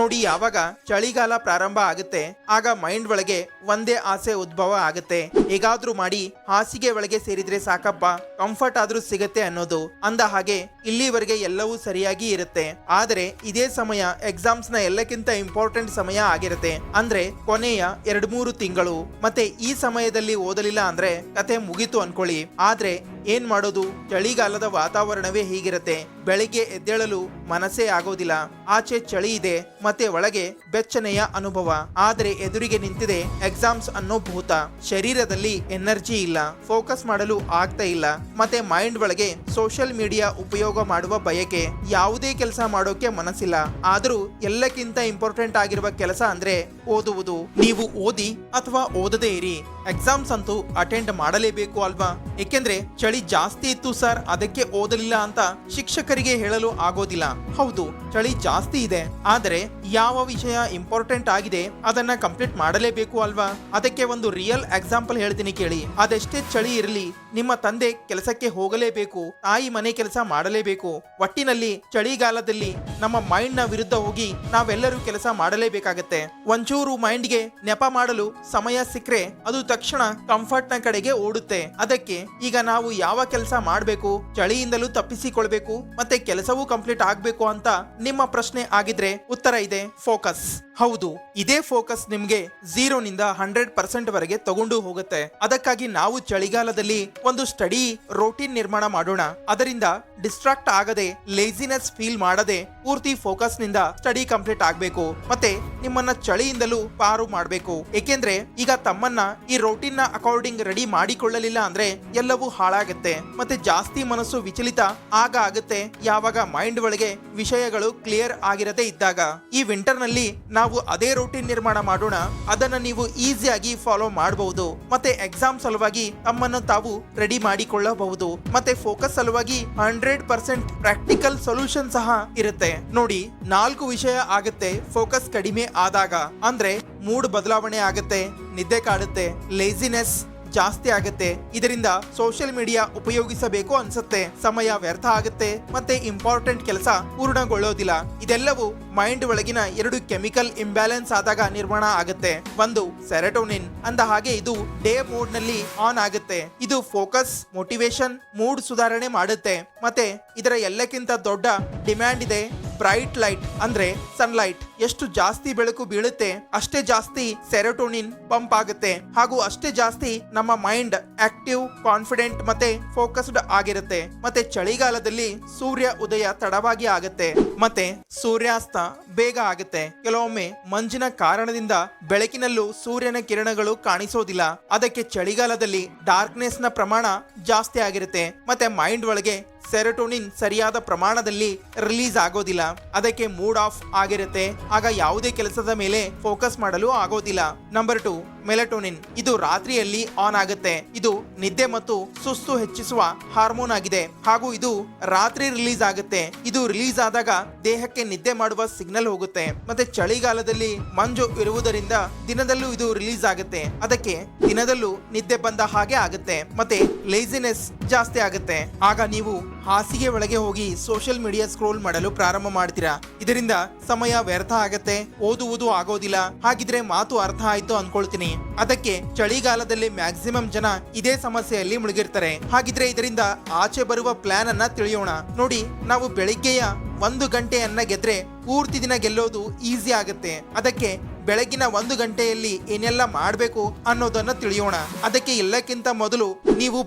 ನೋಡಿ, ಯಾವಾಗ ಚಳಿಗಾಲ ಪ್ರಾರಂಭ ಆಗುತ್ತೆ ಆಗ ಮೈಂಡ್ ಒಳಗೆ ಒಂದೇ ಆಸೆ ಉದ್ಭವ ಆಗುತ್ತೆ, ಹೇಗಾದ್ರೂ ಮಾಡಿ ಹಾಸಿಗೆ ಒಳಗೆ ಸೇರಿದ್ರೆ ಸಾಕಪ್ಪ, ಕಂಫರ್ಟ್ ಆದ್ರೂ ಸಿಗತ್ತೆ ಅನ್ನೋದು. ಅಂದ ಹಾಗೆ ಇಲ್ಲಿವರೆಗೆ ಎಲ್ಲವೂ ಸರಿಯಾಗಿ ಇರುತ್ತೆ. ಆದರೆ ಇದೇ ಸಮಯ ಎಕ್ಸಾಮ್ಸ್ ನ ಎಲ್ಲಕ್ಕಿಂತ ಇಂಪಾರ್ಟೆಂಟ್ ಸಮಯ ಆಗಿರುತ್ತೆ. ಅಂದ್ರೆ ಕೊನೆಯ 2-3 ತಿಂಗಳು. ಮತ್ತೆ ಈ ಸಮಯದಲ್ಲಿ ಓದಲಿಲ್ಲ ಅಂದ್ರೆ ಕತೆ ಮುಗೀತು ಅನ್ಕೊಳ್ಳಿ. ಆದ್ರೆ ಏನ್ ಮಾಡೋದು, ಚಳಿಗಾಲದ ವಾತಾವರಣವೇ ಹೀಗಿರುತ್ತೆ. ಬೆಳಿಗ್ಗೆ ಎದ್ದೇಳಲು ಮನಸ್ಸೇ ಆಗೋದಿಲ್ಲ. ಆಚೆ ಚಳಿ ಇದೆ, ಮತ್ತೆ ಒಳಗೆ ಬೆಚ್ಚನೆಯ ಅನುಭವ. ಆದ್ರೆ ಎದುರಿಗೆ ನಿಂತಿದೆ ಎಕ್ಸಾಮ್ಸ್ ಅನ್ನೋ ಭೂತ. ಶರೀರದಲ್ಲಿ ಎನರ್ಜಿ ಇಲ್ಲ, ಫೋಕಸ್ ಮಾಡಲು ಆಗ್ತಾ ಇಲ್ಲ, ಮತ್ತೆ ಮೈಂಡ್ ಒಳಗೆ ಸೋಷಿಯಲ್ ಮೀಡಿಯಾ ಉಪಯೋಗ ಮಾಡುವ ಬಯಕೆ, ಯಾವುದೇ ಕೆಲಸ ಮಾಡೋಕೆ ಮನಸ್ಸಿಲ್ಲ. ಆದ್ರೂ ಎಲ್ಲಕ್ಕಿಂತ ಇಂಪಾರ್ಟೆಂಟ್ ಆಗಿರುವ ಕೆಲಸ ಅಂದ್ರೆ ಓದುವುದು. ನೀವು ಓದಿ ಅಥವಾ ಓದದೇ ಇರಿ, ಎಕ್ಸಾಮ್ಸ್ ಅಂತೂ ಅಟೆಂಡ್ ಮಾಡಲೇಬೇಕು ಅಲ್ವಾ? ಏಕೆಂದ್ರೆ ಚಳಿ ಜಾಸ್ತಿ ಇತ್ತು ಸರ್, ಅದಕ್ಕೆ ಓದಲಿಲ್ಲ ಅಂತ ಶಿಕ್ಷಕರಿಗೆ ಹೇಳಲು ಆಗೋದಿಲ್ಲ. ಹೌದು, ಚಳಿ ಜಾಸ್ತಿ ಇದೆ, ಆದರೆ ಯಾವ ವಿಷಯ ಇಂಪಾರ್ಟೆಂಟ್ ಆಗಿದೆ ಅದನ್ನ ಕಂಪ್ಲೀಟ್ ಮಾಡಲೇಬೇಕು ಅಲ್ವಾ? ಅದಕ್ಕೆ ಒಂದು ರಿಯಲ್ ಎಕ್ಸಾಂಪಲ್ ಹೇಳ್ತೀನಿ ಕೇಳಿ. ಅದೆಷ್ಟೇ ಚಳಿ ಇರಲಿ, ನಿಮ್ಮ ತಂದೆ ಕೆಲಸಕ್ಕೆ ಹೋಗಲೇಬೇಕು, ತಾಯಿ ಮನೆ ಕೆಲಸ ಮಾಡಲೇಬೇಕು. ಒಟ್ಟಿನಲ್ಲಿ ಚಳಿಗಾಲದಲ್ಲಿ ನಮ್ಮ ಮೈಂಡ್ ನ ವಿರುದ್ಧ ಹೋಗಿ ನಾವೆಲ್ಲರೂ ಕೆಲಸ ಮಾಡಲೇಬೇಕಾಗತ್ತೆ. ಒಂಚೂರು ಮೈಂಡ್ಗೆ ನೆಪ ಮಾಡಲು ಸಮಯ ಸಿಕ್ಕರೆ ಅದು ತಕ್ಷಣ ಕಂಫರ್ಟ್ ನ ಕಡೆಗೆ ಓಡುತ್ತೆ. ಅದಕ್ಕೆ ಈಗ ನಾವು ಯಾವ ಕೆಲಸ ಮಾಡಬೇಕು, ಚಳಿಯಿಂದಲೂ ತಪ್ಪಿಸಿಕೊಳ್ಬೇಕು, ಮತ್ತೆ ಕೆಲಸವೂ ಕಂಪ್ಲೀಟ್ ಆಗ್ಬೇಕು ಅಂತ ನಿಮ್ಮ ಪ್ರಶ್ನೆ ಆಗಿದ್ರೆ ಉತ್ತರ ಇದೆ ಫೋಕಸ್. ಹೌದು, ಇದೇ ಫೋಕಸ್ ನಿಮ್ಗೆ 0 ನಿಂದ 100% ವರೆಗೆ ತಗೊಂಡು ಹೋಗುತ್ತೆ. ಅದಕ್ಕಾಗಿ ನಾವು ಚಳಿಗಾಲದಲ್ಲಿ ಒಂದು ಸ್ಟಡಿ ರೋಟೀನ್ ನಿರ್ಮಾಣ ಮಾಡೋಣ. ಅದರಿಂದ ಡಿಸ್ಟ್ರಾಕ್ಟ್ ಆಗದೆ, ಲೇಜಿನೆಸ್ ಫೀಲ್ ಮಾಡದೆ ಪೂರ್ತಿ ಫೋಕಸ್ ನಿಂದ ಸ್ಟಡಿ ಕಂಪ್ಲೀಟ್ ಆಗ್ಬೇಕು. ಮತ್ತೆ ನಿಮ್ಮನ್ನ ಚಳಿಯಿಂದಲೂ ಪಾರು ಮಾಡಬೇಕು. ಏಕೆಂದ್ರೆ ಈಗ ತಮ್ಮನ್ನ ಈ ರೋಟೀನ್ ನ ಅಕಾರ್ಡಿಂಗ್ ರೆಡಿ ಮಾಡಿಕೊಳ್ಳಲಿಲ್ಲ ಅಂದ್ರೆ ಎಲ್ಲವೂ ಹಾಳಾಗುತ್ತೆ. ಮತ್ತೆ ಜಾಸ್ತಿ ಮನಸ್ಸು ವಿಚಲಿತ ಆಗ ಆಗುತ್ತೆ ಯಾವಾಗ ಮೈಂಡ್ ಒಳಗೆ ವಿಷಯಗಳು ಕ್ಲಿಯರ್ ಆಗಿರದೇ ಇದ್ದಾಗ. ಈ ವಿಂಟರ್ ನಲ್ಲಿ ನಾವು ಅದೇ ರೂಟೀನ್ ನಿರ್ಮಾಣ ಮಾಡೋಣ. ಅದನ್ನ ನೀವು ಈಸಿಯಾಗಿ ಫಾಲೋ ಮಾಡಬಹುದು. ಮತ್ತೆ ಎಕ್ಸಾಮ್ ಸಲುವಾಗಿ ತಮ್ಮನ್ನು ತಾವು ರೆಡಿ ಮಾಡಿಕೊಳ್ಳಬಹುದು. ಮತ್ತೆ ಫೋಕಸ್ ಸಲುವಾಗಿ 100% ಪ್ರಾಕ್ಟಿಕಲ್ ಸೊಲ್ಯೂಷನ್ ಸಹ ಇರುತ್ತೆ. ನೋಡಿ, 4 ವಿಷಯ ಆಗುತ್ತೆ ಫೋಕಸ್ ಕಡಿಮೆ ಆದಾಗ. ಅಂದ್ರೆ ಮೂಡ್ ಬದಲಾವಣೆ ಆಗುತ್ತೆ, ನಿದ್ದೆ ಕಾಡುತ್ತೆ, ಲೇಜಿನೆಸ್ ಜಾಸ್ತಿ ಆಗುತ್ತೆ, ಇದರಿಂದ ಸೋಷಿಯಲ್ ಮೀಡಿಯಾ ಉಪಯೋಗಿಸಬೇಕು ಅನ್ಸುತ್ತೆ, ಸಮಯ ವ್ಯರ್ಥ ಆಗುತ್ತೆ, ಮತ್ತೆ ಇಂಪಾರ್ಟೆಂಟ್ ಕೆಲಸ ಪೂರ್ಣಗೊಳ್ಳೋದಿಲ್ಲ. ಇದೆಲ್ಲವೂ ಮೈಂಡ್ ಒಳಗಿನ 2 ಕೆಮಿಕಲ್ ಇಂಬ್ಯಾಲೆನ್ಸ್ ಆದಾಗ ನಿರ್ಮಾಣ ಆಗುತ್ತೆ. ಒಂದು ಸೆರೆಟೋನಿನ್. ಅಂದ ಹಾಗೆ ಇದು ಡೇ ಮೋಡ್ ನಲ್ಲಿ ಆನ್ ಆಗುತ್ತೆ. ಇದು ಫೋಕಸ್, ಮೋಟಿವೇಶನ್, ಮೂಡ್ ಸುಧಾರಣೆ ಮಾಡುತ್ತೆ. ಮತ್ತೆ ಇದರ ಎಲ್ಲಕ್ಕಿಂತ ದೊಡ್ಡ ಡಿಮ್ಯಾಂಡ್ ಇದೆ ಬ್ರೈಟ್ ಲೈಟ್, ಅಂದ್ರೆ ಸನ್ಲೈಟ್. ಎಷ್ಟು ಜಾಸ್ತಿ ಬೆಳಕು ಬೀಳುತ್ತೆ ಅಷ್ಟೇ ಜಾಸ್ತಿ ಸೆರೋಟೋನಿನ್ ಪಂಪ್ ಆಗುತ್ತೆ, ಹಾಗೂ ಅಷ್ಟೇ ಜಾಸ್ತಿ ನಮ್ಮ ಮೈಂಡ್ ಆಕ್ಟಿವ್, ಕಾನ್ಫಿಡೆಂಟ್ ಮತ್ತೆ ಫೋಕಸ್ಡ್ ಆಗಿರುತ್ತೆ. ಮತ್ತೆ ಚಳಿಗಾಲದಲ್ಲಿ ಸೂರ್ಯ ಉದಯ ತಡವಾಗಿ ಆಗುತ್ತೆ, ಮತ್ತೆ ಸೂರ್ಯಾಸ್ತ ಬೇಗ ಆಗುತ್ತೆ. ಕೆಲವೊಮ್ಮೆ ಮಂಜಿನ ಕಾರಣದಿಂದ ಬೆಳಕಿನಲ್ಲೂ ಸೂರ್ಯನ ಕಿರಣಗಳು ಕಾಣಿಸೋದಿಲ್ಲ. ಅದಕ್ಕೆ ಚಳಿಗಾಲದಲ್ಲಿ ಡಾರ್ಕ್ನೆಸ್ ನ ಪ್ರಮಾಣ ಜಾಸ್ತಿ ಆಗಿರುತ್ತೆ. ಮತ್ತೆ ಮೈಂಡ್ ಒಳಗೆ ಸೆರೋಟೋನಿನ್ ಸರಿಯಾದ ಪ್ರಮಾಣದಲ್ಲಿ ರಿಲೀಸ್ ಆಗೋದಿಲ್ಲ. ಅದಕ್ಕೆ ಮೂಡ್ ಆಫ್ ಆಗಿರುತ್ತೆ. ಆಗ ಯಾವುದೇ ಕೆಲಸದ ಮೇಲೆ ಫೋಕಸ್ ಮಾಡಲು ಆಗೋದಿಲ್ಲ. Number 2 melatonin. ಇದು ರಾತ್ರಿಯಲ್ಲಿ ಆನ್ ಆಗುತ್ತೆ. ಇದು ನಿದ್ದೆ ಮತ್ತು ಸುಸ್ತು ಹೆಚ್ಚಿಸುವ ಹಾರ್ಮೋನ್ ಆಗಿದೆ, ಹಾಗೂ ಇದು ರಾತ್ರಿ ರಿಲೀಸ್ ಆಗುತ್ತೆ. ಇದು ರಿಲೀಸ್ ಆದಾಗ ದೇಹಕ್ಕೆ ನಿದ್ದೆ ಮಾಡುವ ಸಿಗ್ನಲ್ ಹೋಗುತ್ತೆ. ಮತ್ತೆ ಚಳಿಗಾಲದಲ್ಲಿ ಮಂಜು ಇರುವುದರಿಂದ ದಿನದಲ್ಲೂ ಇದು ರಿಲೀಸ್ ಆಗುತ್ತೆ. ಅದಕ್ಕೆ ದಿನದಲ್ಲೂ ನಿದ್ದೆ ಬಂದ ಹಾಗೆ ಆಗುತ್ತೆ. ಮತ್ತೆ ಲೇಜಿನೆಸ್ ಜಾಸ್ತಿ ಆಗುತ್ತೆ. ಆಗ ನೀವು ಹಾಸಿಗೆ ಒಳಗೆ ಹೋಗಿ ಸೋಷಿಯಲ್ ಮೀಡಿಯಾ ಸ್ಕ್ರೋಲ್ ಮಾಡಲು ಪ್ರಾರಂಭ ಮಾಡ್ತೀರಾ. ಇದರಿಂದ ಸಮಯ ವ್ಯರ್ಥ ಆಗತ್ತೆ, ಓದುವುದು ಆಗೋದಿಲ್ಲ. ಹಾಗಿದ್ರೆ ಮಾತು ಅರ್ಥ ಆಯ್ತು ಅನ್ಕೊಳ್ತೀನಿ. ಅದಕ್ಕೆ ಚಳಿಗಾಲದಲ್ಲಿ ಮ್ಯಾಕ್ಸಿಮಮ್ ಜನ ಇದೇ ಸಮಸ್ಯೆಯಲ್ಲಿ ಮುಳುಗಿರ್ತಾರೆ. ಹಾಗಿದ್ರೆ ಇದರಿಂದ ಆಚೆ ಬರುವ ಪ್ಲಾನ್ ಅನ್ನ ತಿಳಿಯೋಣ. ನೋಡಿ, ನಾವು ಬೆಳಿಗ್ಗೆಯ 1 ಗಂಟೆಯನ್ನ ಗೆದ್ರೆ ಪೂರ್ತಿ ದಿನ ಗೆಲ್ಲೋದು ಈಸಿ ಆಗುತ್ತೆ. ಅದಕ್ಕೆ ಬೆಳಗಿನ 1 ಗಂಟೆಯಲ್ಲಿ ಏನೆಲ್ಲ ಮಾಡಬೇಕು ಅನ್ನೋದನ್ನ ತಿಳಿಯೋಣ. ಅದಕ್ಕೆ ಎಲ್ಲಕ್ಕಿಂತ ಮೊದಲು ನೀವು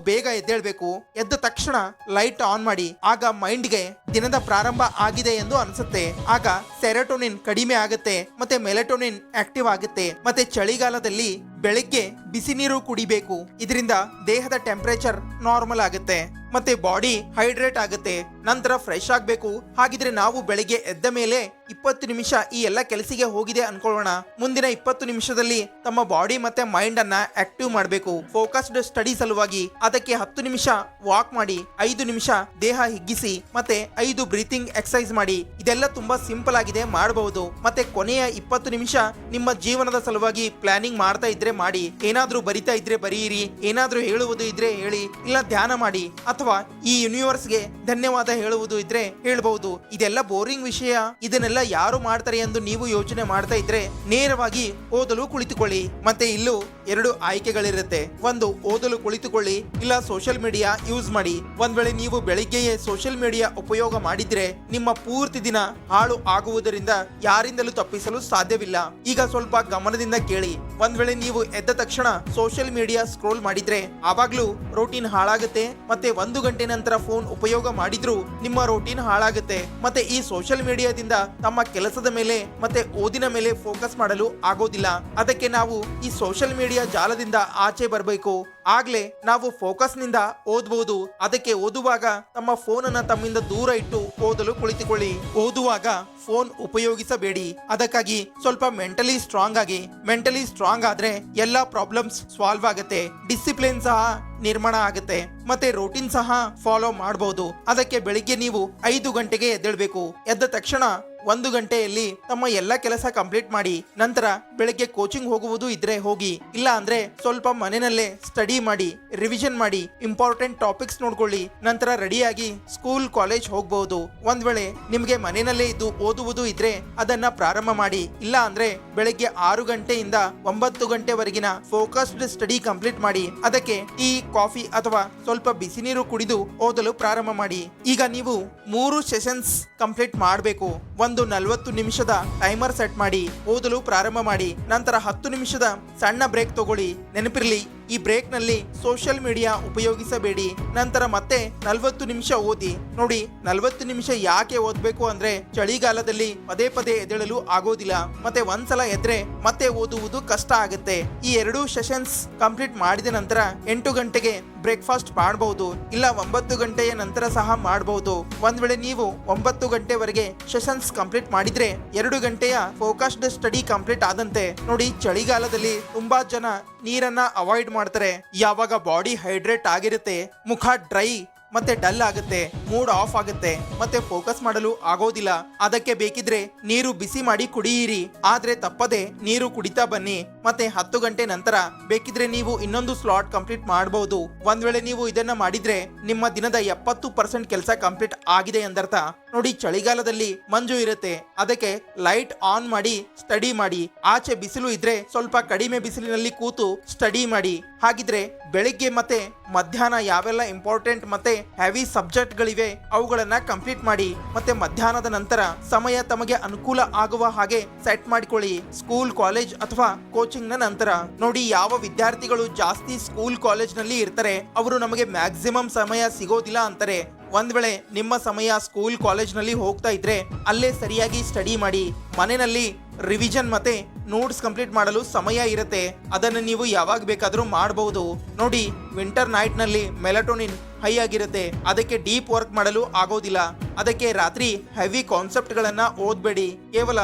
ಬೇಗ ಎದ್ದೇಳ್ಬೇಕು. ಎದ್ದ ತಕ್ಷಣ ಲೈಟ್ ಆನ್ ಮಾಡಿ. ಆಗ ಮೈಂಡ್ಗೆ ದಿನದ ಪ್ರಾರಂಭ ಆಗಿದೆ ಎಂದು ಅನ್ಸುತ್ತೆ. ಆಗ ಸೆರೋಟೋನಿನ್ ಕಡಿಮೆ ಆಗುತ್ತೆ, ಮತ್ತೆ ಮೆಲಟೋನಿನ್ ಆಕ್ಟಿವ್ ಆಗುತ್ತೆ. ಮತ್ತೆ ಚಳಿಗಾಲದಲ್ಲಿ ಬೆಳಿಗ್ಗೆ ಬಿಸಿ ನೀರು ಕುಡಿಬೇಕು. ಇದರಿಂದ ದೇಹದ ಟೆಂಪರೇಚರ್ ನಾರ್ಮಲ್ ಆಗುತ್ತೆ, ಮತ್ತೆ ಬಾಡಿ ಹೈಡ್ರೇಟ್ ಆಗುತ್ತೆ. ನಂತರ ಫ್ರೆಶ್ ಆಗಬೇಕು. ಹಾಗಿದ್ರೆ ನಾವು ಬೆಳಿಗ್ಗೆ ಎದ್ದ ಮೇಲೆ 20 ನಿಮಿಷ ಈ ಎಲ್ಲ ಕೆಲಸಿಗೆ ಹೋಗಿದೆ ಅನ್ಕೊಳ್ಳೋಣ. ಮುಂದಿನ 20 ನಿಮಿಷದಲ್ಲಿ ತಮ್ಮ ಬಾಡಿ ಮತ್ತೆ ಮೈಂಡ್ ಅನ್ನ ಆಕ್ಟಿವ್ ಮಾಡಬೇಕು ಫೋಕಸ್ಡ್ ಸ್ಟಡಿ ಸಲುವಾಗಿ. ಅದಕ್ಕೆ 10 ನಿಮಿಷ ವಾಕ್ ಮಾಡಿ, 5 ನಿಮಿಷ ದೇಹ ಹಿಗ್ಗಿಸಿ, ಮತ್ತೆ 5 ಬ್ರೀತಿಂಗ್ ಎಕ್ಸರ್ಸೈಸ್ ಮಾಡಿ. ಇದೆಲ್ಲ ತುಂಬಾ ಸಿಂಪಲ್ ಆಗಿದೆ, ಮಾಡಬಹುದು. ಮತ್ತೆ ಕೊನೆಯ 20 ನಿಮಿಷ ನಿಮ್ಮ ಜೀವನದ ಸಲುವಾಗಿ ಪ್ಲಾನಿಂಗ್ ಮಾಡ್ತಾ ಇದ್ರೆ ಮಾಡಿ. ಏನಾದ್ರೂ ಬರಿತಾ ಇದ್ರೆ ಬರೆಯಿರಿ, ಏನಾದ್ರೂ ಹೇಳುವುದು ಇದ್ರೆ ಹೇಳಿ, ಇಲ್ಲ ಧ್ಯಾನ ಮಾಡಿ, ಅಥವಾ ಈ ಯೂನಿವರ್ಸ್ಗೆ ಧನ್ಯವಾದ ಹೇಳುವುದು ಇದ್ರೆ ಹೇಳ್ಬಹುದು. ಇದೆಲ್ಲ ಬೋರಿಂಗ್ ವಿಷಯ, ಇದನ್ನೆಲ್ಲ ಯಾರು ಮಾಡ್ತಾರೆ ಎಂದು ನೀವು ಯೋಚನೆ ಮಾಡ್ತಾ ಇದ್ರೆ ನೇರವಾಗಿ ಓದಲು ಕುಳಿತುಕೊಳ್ಳಿ. ಮತ್ತೆ ಇಲ್ಲೂ ಎರಡು ಆಯ್ಕೆಗಳಿರುತ್ತೆ. ಒಂದು, ಓದಲು ಕುಳಿತುಕೊಳ್ಳಿ, ಇಲ್ಲ ಸೋಷಿಯಲ್ ಮೀಡಿಯಾ ಯೂಸ್ ಮಾಡಿ. ಒಂದ್ ವೇಳೆ ನೀವು ಬೆಳಿಗ್ಗೆಯೇ ಸೋಷಿಯಲ್ ಮೀಡಿಯಾ ಉಪಯೋಗ ಮಾಡಿದ್ರೆ ನಿಮ್ಮ ಪೂರ್ತಿ ದಿನ ಹಾಳು ಆಗುವುದರಿಂದ ಯಾರಿಂದಲೂ ತಪ್ಪಿಸಲು ಸಾಧ್ಯವಿಲ್ಲ. ಈಗ ಸ್ವಲ್ಪ ಗಮನದಿಂದ ಕೇಳಿ. ಒಂದ್ ವೇಳೆ ನೀವು ಎದ್ದ ತಕ್ಷಣ ಸೋಷಿಯಲ್ ಮೀಡಿಯಾ ಸ್ಕ್ರೋಲ್ ಮಾಡಿದ್ರೆ ಆವಾಗ್ಲೂ ರೋಟೀನ್ ಹಾಳಾಗುತ್ತೆ. ಮತ್ತೆ 1 ಗಂಟೆ ನಂತರ ಫೋನ್ ಉಪಯೋಗ ಮಾಡಿದ್ರೂ ನಿಮ್ಮ ರೋಟೀನ್ ಹಾಳಾಗುತ್ತೆ. ಮತ್ತೆ ಈ ಸೋಷಿಯಲ್ ಮೀಡಿಯಾದಿಂದ ತಮ್ಮ ಕೆಲಸದ ಮೇಲೆ ಮತ್ತೆ ಓದಿನ ಮೇಲೆ ಫೋಕಸ್ ಮಾಡಲು ಆಗೋದಿಲ್ಲ. ಅದಕ್ಕೆ ನಾವು ಈ ಸೋಷಿಯಲ್ ಮೀಡಿಯಾ ಜಾಲದಿಂದ ಆಚೆ ಬರಬೇಕು. ಆಗ್ಲೇ ನಾವು ಫೋಕಸ್ ನಿಂದ ಓದಬಹುದು. ಅದಕ್ಕೆ ಓದುವಾಗ ತಮ್ಮ ಫೋನ್ ಅನ್ನ ತಮ್ಮಿಂದ ದೂರ ಇಟ್ಟು ಓದಲು ಕುಳಿತುಕೊಳ್ಳಿ. ಓದುವಾಗ ಫೋನ್ ಉಪಯೋಗಿಸಬೇಡಿ. ಅದಕ್ಕಾಗಿ ಸ್ವಲ್ಪ ಮೆಂಟಲಿ ಸ್ಟ್ರಾಂಗ್ ಆಗಿ. ಮೆಂಟಲಿ ಸ್ಟ್ರಾಂಗ್ ಆದ್ರೆ ಎಲ್ಲಾ ಪ್ರಾಬ್ಲಮ್ಸ್ ಸಾಲ್ವ್ ಆಗುತ್ತೆ. ಡಿಸಿಪ್ಲಿನ್ ಸಹ ನಿರ್ಮಾಣ ಆಗುತ್ತೆ. ಮತ್ತೆ ರೂಟೀನ್ ಸಹ ಫಾಲೋ ಮಾಡಬಹುದು. ಅದಕ್ಕೆ ಬೆಳಿಗ್ಗೆ ನೀವು 5 ಗಂಟೆಗೆ ಎದ್ದೇಳ್ಬೇಕು. ಎದ್ದ ತಕ್ಷಣ 1 ಗಂಟೆಯಲ್ಲಿ ತಮ್ಮ ಎಲ್ಲ ಕೆಲಸ ಕಂಪ್ಲೀಟ್ ಮಾಡಿ. ನಂತರ ಬೆಳಿಗ್ಗೆ ಕೋಚಿಂಗ್ ಹೋಗುವುದು ಇದ್ರೆ ಹೋಗಿ, ಇಲ್ಲ ಅಂದ್ರೆ ಸ್ವಲ್ಪ ಮನೆಯಲ್ಲೇ ಸ್ಟಡಿ ಮಾಡಿ, ರಿವಿಷನ್ ಮಾಡಿ, ಇಂಪಾರ್ಟೆಂಟ್ ಟಾಪಿಕ್ಸ್ ನೋಡ್ಕೊಳ್ಳಿ. ನಂತರ ರೆಡಿಯಾಗಿ ಸ್ಕೂಲ್ ಕಾಲೇಜ್ ಹೋಗಬಹುದು. ಒಂದ್ ವೇಳೆ ನಿಮ್ಗೆ ಮನೆಯಲ್ಲೇ ಇದ್ದು ಓದುವುದು ಇದ್ರೆ ಅದನ್ನ ಪ್ರಾರಂಭ ಮಾಡಿ. ಇಲ್ಲ ಅಂದ್ರೆ ಬೆಳಿಗ್ಗೆ 6 ಗಂಟೆಯಿಂದ 9 ಗಂಟೆವರೆಗಿನ ಫೋಕಸ್ಡ್ ಸ್ಟಡಿ ಕಂಪ್ಲೀಟ್ ಮಾಡಿ. ಅದಕ್ಕೆ ಟೀ, ಕಾಫಿ ಅಥವಾ ಸ್ವಲ್ಪ ಬಿಸಿ ನೀರು ಕುಡಿದು ಓದಲು ಪ್ರಾರಂಭ ಮಾಡಿ. ಈಗ ನೀವು 3 ಸೆಷನ್ಸ್ ಕಂಪ್ಲೀಟ್ ಮಾಡಬೇಕು. ಒಂದು 40 ನಿಮಿಷದ ಟೈಮರ್ ಸೆಟ್ ಮಾಡಿ ಓದಲು ಪ್ರಾರಂಭ ಮಾಡಿ. ನಂತರ 10 ನಿಮಿಷದ ಸಣ್ಣ ಬ್ರೇಕ್ ತಗೊಳ್ಳಿ. ನೆನಪಿರ್ಲಿ, ಈ ಬ್ರೇಕ್ ನಲ್ಲಿ ಸೋಷಿಯಲ್ ಮೀಡಿಯಾ ಉಪಯೋಗಿಸಬೇಡಿ. ನಂತರ ಮತ್ತೆ 40 ನಿಮಿಷ ಓದಿ. ನೋಡಿ, 40 ನಿಮಿಷ ಯಾಕೆ ಓದ್ಬೇಕು ಅಂದ್ರೆ ಚಳಿಗಾಲದಲ್ಲಿ ಪದೇ ಪದೇ ಎದ್ದೇಳಲು ಆಗೋದಿಲ್ಲ. ಮತ್ತೆ ಒಂದ್ಸಲ ಎದ್ರೆ ಮತ್ತೆ ಓದುವುದು ಕಷ್ಟ ಆಗುತ್ತೆ. ಈ 2 ಸೆಷನ್ಸ್ ಕಂಪ್ಲೀಟ್ ಮಾಡಿದ ನಂತರ 8 ಗಂಟೆಗೆ ಬ್ರೇಕ್ಫಾಸ್ಟ್ ಮಾಡಬಹುದು. ಇಲ್ಲ 9 ಗಂಟೆಯ ನಂತರ ಸಹ ಮಾಡಬಹುದು. ಒಂದ್ ವೇಳೆ ನೀವು 9 ಗಂಟೆವರೆಗೆ ಸೆಷನ್ಸ್ ಕಂಪ್ಲೀಟ್ ಮಾಡಿದ್ರೆ 2 ಗಂಟೆಯ ಫೋಕಸ್ಡ್ ಸ್ಟಡಿ ಕಂಪ್ಲೀಟ್ ಆದಂತೆ. ನೋಡಿ, ಚಳಿಗಾಲದಲ್ಲಿ ತುಂಬಾ ಜನ ನೀರನ್ನ ಅವಾಯ್ಡ್ ಮಾಡ್ತಾರೆ. ಯಾವಾಗ ಬಾಡಿ ಹೈಡ್ರೇಟ್ ಆಗಿರುತ್ತೆ, ಮುಖ ಡ್ರೈ ಮತ್ತೆ ಡಲ್ ಆಗುತ್ತೆ, ಮೂಡ್ ಆಫ್ ಆಗುತ್ತೆ, ಮತ್ತೆ ಫೋಕಸ್ ಮಾಡಲು ಆಗೋದಿಲ್ಲ. ಅದಕ್ಕೆ ಬೇಕಿದ್ರೆ ನೀರು ಬಿಸಿ ಮಾಡಿ ಕುಡಿಯಿರಿ. ಆದ್ರೆ ತಪ್ಪದೆ ನೀರು ಕುಡಿತಾ ಬನ್ನಿ. ಮತ್ತೆ 10 ಗಂಟೆ ನಂತರ ಬೇಕಿದ್ರೆ ನೀವು ಇನ್ನೊಂದು ಸ್ಲಾಟ್ ಕಂಪ್ಲೀಟ್ ಮಾಡಬಹುದು. ಒಂದ್ ವೇಳೆ ನೀವು ಇದನ್ನ ಮಾಡಿದ್ರೆ ನಿಮ್ಮ ದಿನದ 70% ಕೆಲಸ ಕಂಪ್ಲೀಟ್ ಆಗಿದೆ ಎಂದರ್ಥ. ನೋಡಿ, ಚಳಿಗಾಲದಲ್ಲಿ ಮಂಜು ಇರುತ್ತೆ. ಅದಕ್ಕೆ ಲೈಟ್ ಆನ್ ಮಾಡಿ ಸ್ಟಡಿ ಮಾಡಿ. ಆಚೆ ಬಿಸಿಲು ಇದ್ರೆ ಸ್ವಲ್ಪ ಕಡಿಮೆ ಬಿಸಿಲಿನಲ್ಲಿ ಕೂತು ಸ್ಟಡಿ ಮಾಡಿ. ಹಾಗಿದ್ರೆ ಬೆಳಿಗ್ಗೆ ಮತ್ತೆ ಮಧ್ಯಾಹ್ನ ಯಾವೆಲ್ಲ ಇಂಪಾರ್ಟೆಂಟ್ ಮತ್ತೆ ಹೆವಿ ಸಬ್ಜೆಕ್ಟ್ ಗಳಿವೆ ಅವುಗಳನ್ನ ಕಂಪ್ಲೀಟ್ ಮಾಡಿ. ಮತ್ತೆ ಮಧ್ಯಾಹ್ನದ ನಂತರ ಸಮಯ ತಮಗೆ ಅನುಕೂಲ ಆಗುವ ಹಾಗೆ ಸೆಟ್ ಮಾಡಿಕೊಳ್ಳಿ. ಸ್ಕೂಲ್, ಕಾಲೇಜ್ ಅಥವಾ ಕೋಚಿಂಗ್ ನ ನಂತರ. ನೋಡಿ, ಯಾವ ವಿದ್ಯಾರ್ಥಿಗಳು ಜಾಸ್ತಿ ಸ್ಕೂಲ್ ಕಾಲೇಜ್ ನಲ್ಲಿ ಇರ್ತಾರೆ ಅವರು ನಮಗೆ ಮ್ಯಾಕ್ಸಿಮಮ್ ಸಮಯ ಸಿಗೋದಿಲ್ಲ ಅಂತಾರೆ. ಒಂದ್ ವೇಳೆ ನಿಮ್ಮ ಸಮಯ ಸ್ಕೂಲ್ ಕಾಲೇಜ್ ನಲ್ಲಿ ಹೋಗ್ತಾ ಇದ್ರೆ ಅಲ್ಲೇ ಸರಿಯಾಗಿ ಸ್ಟಡಿ ಮಾಡಿ. ಮನೆಯಲ್ಲಿ ರಿವಿಷನ್ ಮತ್ತೆ ನೋಟ್ಸ್ ಕಂಪ್ಲೀಟ್ ಮಾಡಲು ಸಮಯ ಇರುತ್ತೆ. ಅದನ್ನು ನೀವು ಯಾವಾಗ ಬೇಕಾದ್ರೂ ಮಾಡಬಹುದು. ನೋಡಿ, ವಿಂಟರ್ ನೈಟ್ ನಲ್ಲಿ ಮೆಲಟೋನಿನ್ ಹೈ ಆಗಿರುತ್ತೆ. ಅದಕ್ಕೆ ಡೀಪ್ ವರ್ಕ್ ಮಾಡಲು ಆಗೋದಿಲ್ಲ. ಅದಕ್ಕೆ ರಾತ್ರಿ ಹೆವಿ ಕಾನ್ಸೆಪ್ಟ್ ಗಳನ್ನ ಓದ್ಬೇಡಿ. ಕೇವಲ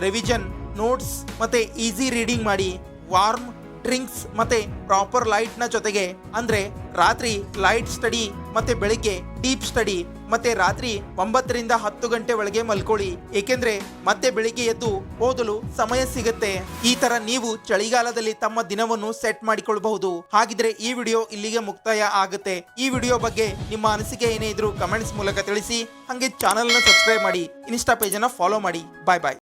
ರಿವಿಷನ್, ನೋಟ್ಸ್ ಮತ್ತೆ ಈಸಿ ರೀಡಿಂಗ್ ಮಾಡಿ. ವಾರ್ಮ್ ಡ್ರಿಂಕ್ಸ್ ಮತ್ತೆ ಪ್ರಾಪರ್ ಲೈಟ್ ನ ಜೊತೆಗೆ, ಅಂದ್ರೆ ರಾತ್ರಿ ಲೈಟ್ ಸ್ಟಡಿ ಮತ್ತೆ ಬೆಳಿಗ್ಗೆ ಡೀಪ್ ಸ್ಟಡಿ. ಮತ್ತೆ ರಾತ್ರಿ 9 ರಿಂದ 10 ಗಂಟೆ ಒಳಗೆ ಮಲ್ಕೊಳ್ಳಿ. ಏಕೆಂದ್ರೆ ಮತ್ತೆ ಬೆಳಿಗ್ಗೆ ಎದ್ದು ಓದಲು ಸಮಯ ಸಿಗುತ್ತೆ. ಈ ತರ ನೀವು ಚಳಿಗಾಲದಲ್ಲಿ ತಮ್ಮ ದಿನವನ್ನು ಸೆಟ್ ಮಾಡಿಕೊಳ್ಳಬಹುದು. ಹಾಗಿದ್ರೆ ಈ ವಿಡಿಯೋ ಇಲ್ಲಿಗೆ ಮುಕ್ತಾಯ ಆಗುತ್ತೆ. ಈ ವಿಡಿಯೋ ಬಗ್ಗೆ ನಿಮ್ಮ ಅನಿಸಿಕೆ ಏನೇ ಇದ್ರೂ ಕಮೆಂಟ್ಸ್ ಮೂಲಕ ತಿಳಿಸಿ. ಹಾಗೆ ಚಾನಲ್ ನ ಸಬ್ಸ್ಕ್ರೈಬ್ ಮಾಡಿ, ಇನ್ಸ್ಟಾ ಪೇಜ್ ಅನ್ನ ಫಾಲೋ ಮಾಡಿ. ಬಾಯ್ ಬಾಯ್.